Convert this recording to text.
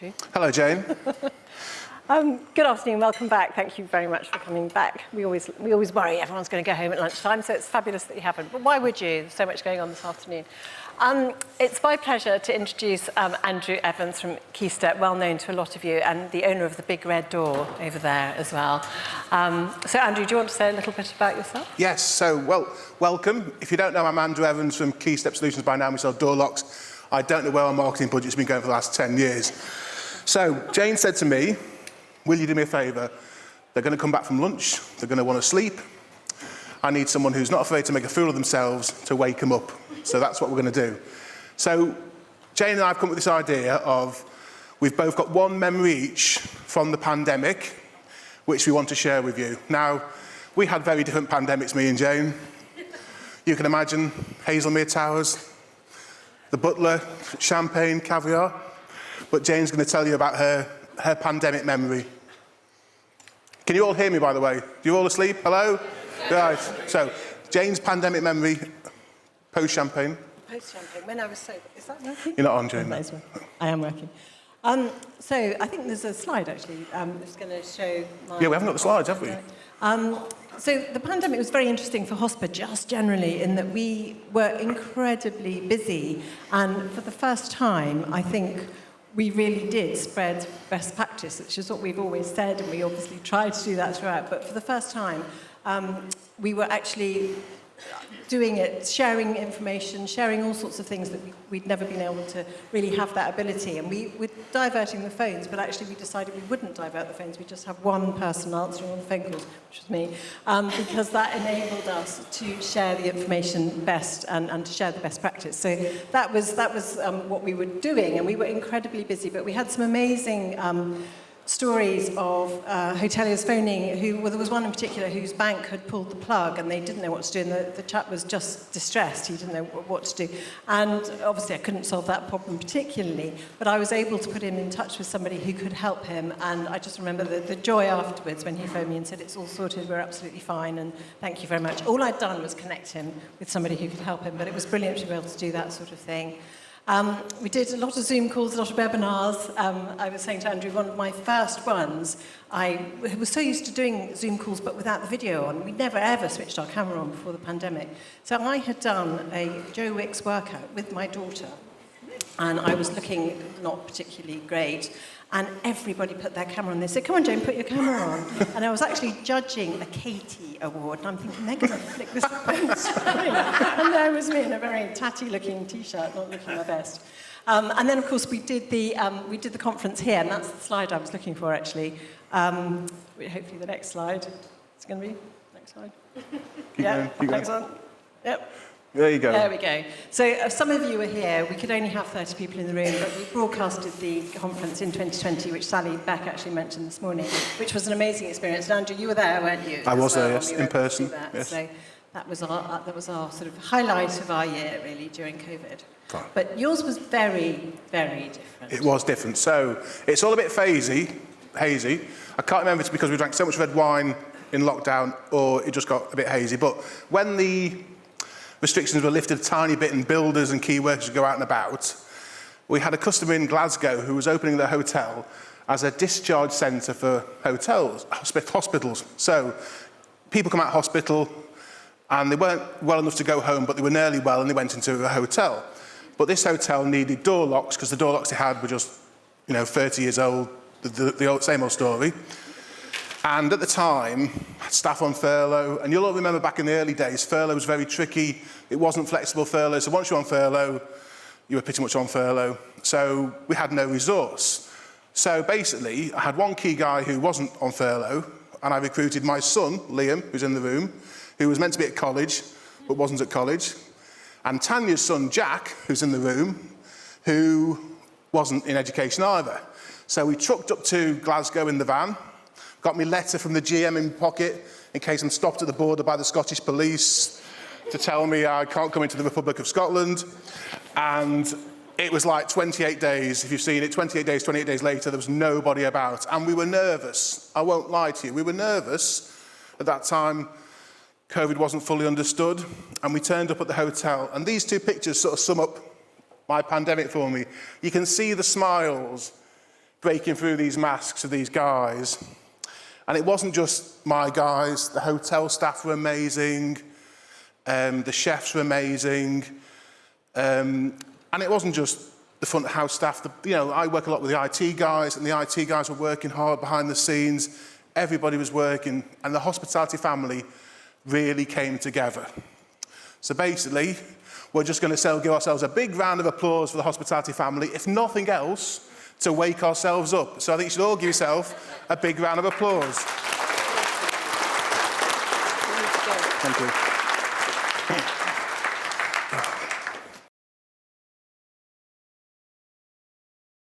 Andrew. Hello, Jane. Good afternoon, welcome back. Thank you very much for coming back. We always worry everyone's going to go home at lunchtime, so it's fabulous that you haven't. But why would you? There's so much going on this afternoon. It's my pleasure to introduce Andrew Evans from Keystep, well known to a lot of you, and the owner of the Big Red Door over there as well. So Andrew, do you want to say a little bit about yourself? Yes, so, welcome. If you don't know, I'm Andrew Evans from Keystep Solutions by now. We sell door locks. I don't know where our marketing budget's been going for the last 10 years. So, Jane said to me, will you do me a favour? They're going to come back from lunch. They're going to want to sleep. I need someone who's not afraid to make a fool of themselves to wake them up. So that's what we're going to do. So Jane and I have come up with this idea of we've both got one memory each from the pandemic, which we want to share with you. Now, we had very different pandemics, me and Jane. You can imagine Hazelmere Towers, the butler, champagne, caviar. But Jane's going to tell you about her pandemic memory. Can you all hear me, by the way? You all asleep? Hello? Right. So, Jane's pandemic memory, post-champagne. Post-champagne, when I was sober. Is that working? You're not on, Jane. No, I am working. So, I think there's a slide, actually, that's going to show my... Yeah, we haven't got the slides, have we? So the pandemic was very interesting for Hosper, just generally, in that we were incredibly busy. And for the first time, I think we really did spread best practice, which is what we've always said, and we obviously tried to do that throughout. But for the first time, we were actually doing it, sharing information, sharing all sorts of things that we'd never been able to really have that ability. And we were diverting the phones, but actually we decided we wouldn't divert the phones. We just have one person answering all the phone calls, which was me, because that enabled us to share the information best and to share the best practice. So that was what we were doing, and we were incredibly busy. But we had some amazing stories of hoteliers phoning there was one in particular whose bank had pulled the plug and they didn't know what to do, and the chap was just distressed. He didn't know what to do. And obviously I couldn't solve that problem particularly, but I was able to put him in touch with somebody who could help him. And I just remember the joy afterwards when he phoned me and said, it's all sorted, we're absolutely fine, and thank you very much. All I'd done was connect him with somebody who could help him, but it was brilliant to be able to do that sort of thing. We did a lot of Zoom calls, a lot of webinars. I was saying to Andrew, one of my first ones, I was so used to doing Zoom calls but without the video on. We'd never ever switched our camera on before the pandemic. So I had done a Joe Wicks workout with my daughter, and I was looking not particularly great. And everybody put their camera on. They said, come on, Jane, put your camera on. And I was actually judging a Katie Award, and I'm thinking, they're going to flick this phone screen. And there was me in a very tatty-looking T-shirt, not looking my best. And then, of course, we did the conference here, and that's the slide I was looking for, actually. Hopefully the next slide. It's going to be next slide. Keep going. Next one. Yep. There you go. There we go. So some of you were here. We could only have 30 people in the room, but we broadcasted the conference in 2020, which Sally Beck actually mentioned this morning, which was an amazing experience. And Andrew, you were there, weren't you? I was there, yes, in person. Yes. So that was our sort of highlight of our year, really, during COVID. Fine. But yours was very, very different. It was different. So it's all a bit hazy. I can't remember if it's because we drank so much red wine in lockdown or it just got a bit hazy. But when the restrictions were lifted a tiny bit and builders and key workers could go out and about, we had a customer in Glasgow who was opening their hotel as a discharge centre for hospitals. So people come out of hospital and they weren't well enough to go home, but they were nearly well and they went into a hotel. But this hotel needed door locks because the door locks they had were just, 30 years old, the same old story. And at the time, staff on furlough, and you'll all remember back in the early days, furlough was very tricky. It wasn't flexible furlough, so once you're on furlough, you were pretty much on furlough. So we had no resource. So basically, I had one key guy who wasn't on furlough, and I recruited my son, Liam, who's in the room, who was meant to be at college, but wasn't at college, and Tanya's son, Jack, who's in the room, who wasn't in education either. So we trucked up to Glasgow in the van, got me letter from the GM in pocket in case I'm stopped at the border by the Scottish police to tell me I can't come into the Republic of Scotland. And it was like 28 days, if you've seen it, 28 days later, there was nobody about. And we were nervous. I won't lie to you. We were nervous. At that time, COVID wasn't fully understood. And we turned up at the hotel. And these two pictures sort of sum up my pandemic for me. You can see the smiles breaking through these masks of these guys. And it wasn't just my guys, the hotel staff were amazing, the chefs were amazing, and it wasn't just the front of house staff. I work a lot with the IT guys, and the IT guys were working hard behind the scenes. Everybody was working, and the hospitality family really came together. So basically, we're just going to give ourselves a big round of applause for the hospitality family, if nothing else, to wake ourselves up. So I think you should all give yourself a big round of applause. Thank you.